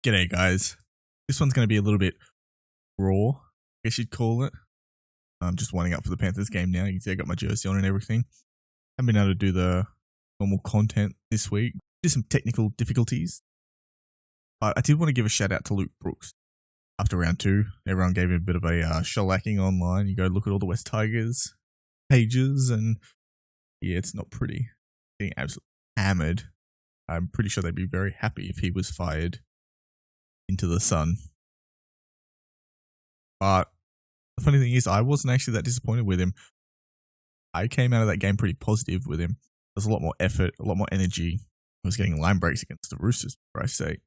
G'day guys. This one's going to be a little bit raw, I guess you'd call it. I'm just winding up for the Panthers game now. You can see I got my jersey on and everything. Haven't been able to do the normal content this week. Just some technical difficulties. But I did want to give a shout out to Luke Brooks. After round 2, everyone gave him a bit of a shellacking online. You go look at all the Wests Tigers pages and yeah, it's not pretty. Being absolutely hammered. I'm pretty sure they'd be very happy if he was fired into the sun. But the funny thing is, I wasn't actually that disappointed with him. I came out of that game pretty positive with him. There's a lot more effort, a lot more energy. I was getting line breaks against the Roosters, for Christ's sake.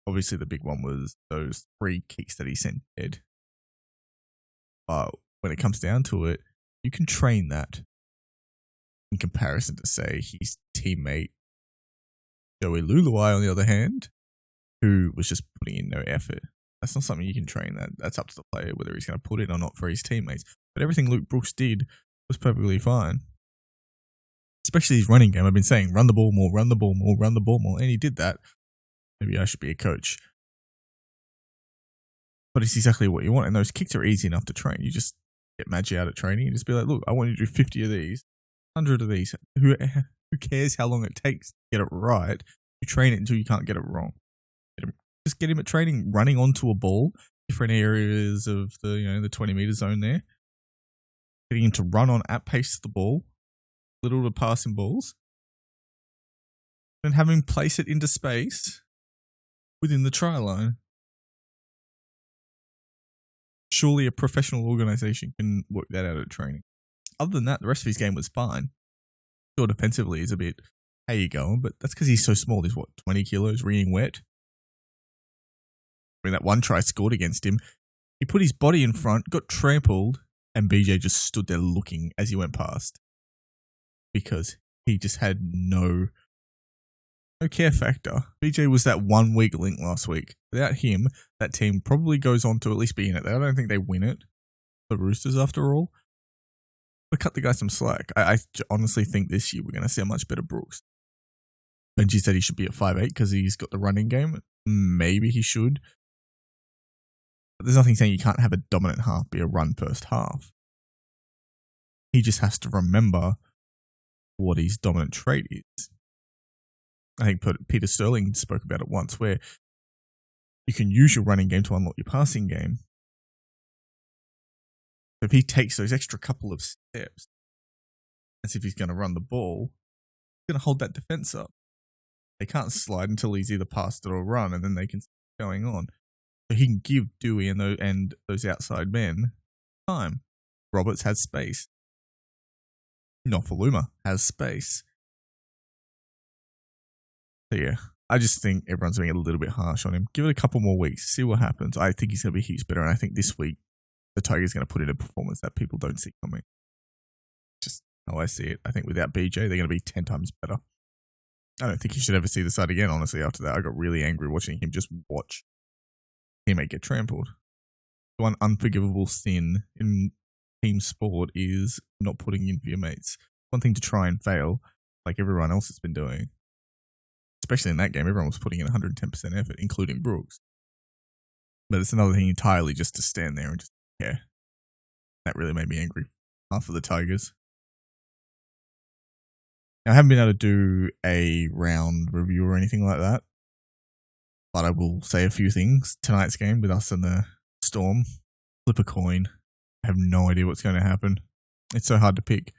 Obviously, the big one was those 3 kicks that he sent dead. But when it comes down to it, you can train that in comparison to, say, his teammate Joey Luluai, on the other hand, who was just putting in no effort. That's not something you can train. That's up to the player, whether he's going to put it or not for his teammates. But everything Luke Brooks did was perfectly fine. Especially his running game. I've been saying, run the ball more, run the ball more, run the ball more. And he did that. Maybe I should be a coach. But it's exactly what you want. And those kicks are easy enough to train. You just get Maggie out at training and just be like, look, I want you to do 50 of these, 100 of these. Who cares how long it takes to get it right? You train it until you can't get it wrong. Just get him at training, running onto a ball, different areas of the 20-meter zone there. Getting him to run on at pace to the ball, little to passing balls, and have him place it into space within the try line. Surely a professional organisation can work that out at training. Other than that, the rest of his game was fine. Sure, defensively is a bit, how you going? But that's because he's so small. He's 20 kilos, wringing wet. When that one try scored against him, he put his body in front, got trampled, and BJ just stood there looking as he went past. Because he just had no care factor. BJ was that 1 weak link last week. Without him, that team probably goes on to at least be in it. I don't think they win it. The Roosters, after all. But cut the guy some slack. I honestly think this year we're going to see a much better Brooks. Benji said he should be at 5'8" because he's got the running game. Maybe he should. But there's nothing saying you can't have a dominant half be a run first half. He just has to remember what his dominant trait is. I think Peter Sterling spoke about it once, where you can use your running game to unlock your passing game. If he takes those extra couple of steps, as if he's going to run the ball, he's going to hold that defense up. They can't slide until he's either passed it or run, and then they can keep going on. So he can give Dewey and those outside men time. Roberts has space. Nofaluma has space. So yeah, I just think everyone's being a little bit harsh on him. Give it a couple more weeks, see what happens. I think he's going to be heaps better, and I think this week the Tigers are going to put in a performance that people don't see coming. Just how I see it. I think without BJ, they're going to be 10 times better. I don't think he should ever see the side again, honestly, after that. I got really angry watching him just watch teammate get trampled. The one unforgivable sin in team sport is not putting in for your mates. One thing to try and fail, like everyone else has been doing. Especially in that game, everyone was putting in 110% effort, including Brooks. But it's another thing entirely just to stand there and just care. That really made me angry. Half of the Tigers. Now, I haven't been able to do a round review or anything like that. But I will say a few things. Tonight's game with us and the Storm. Flip a coin. I have no idea what's going to happen. It's so hard to pick.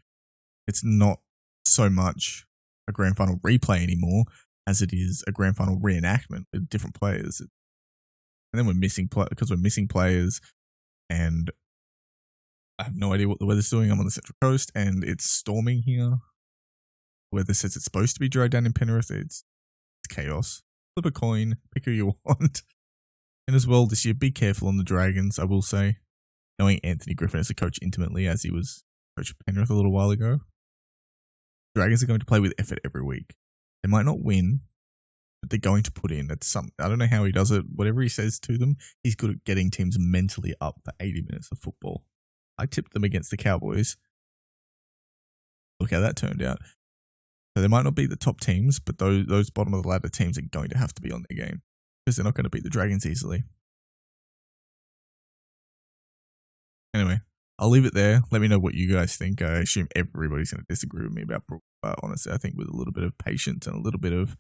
It's not so much a grand final replay anymore as it is a grand final reenactment with different players. And then we're missing players, and I have no idea what the weather's doing. I'm on the Central Coast and it's storming here. Weather says it's supposed to be dry down in Penrith. It's chaos. Flip a coin, pick who you want. And as well this year, be careful on the Dragons, I will say. Knowing Anthony Griffin as a coach intimately, as he was coach of Penrith a little while ago. Dragons are going to play with effort every week. They might not win, but they're going to put in. I don't know how he does it. Whatever he says to them, he's good at getting teams mentally up for 80 minutes of football. I tipped them against the Cowboys. Look how that turned out. So they might not be the top teams, but those bottom of the ladder teams are going to have to be on their game. because they're not going to beat the Dragons easily. Anyway, I'll leave it there. Let me know what you guys think. I assume everybody's going to disagree with me about Brook, but honestly, I think with a little bit of patience and a little bit of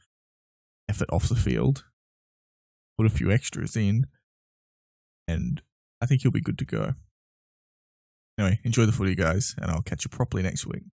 effort off the field, put a few extras in, and I think he'll be good to go. Anyway, enjoy the footy, guys, and I'll catch you properly next week.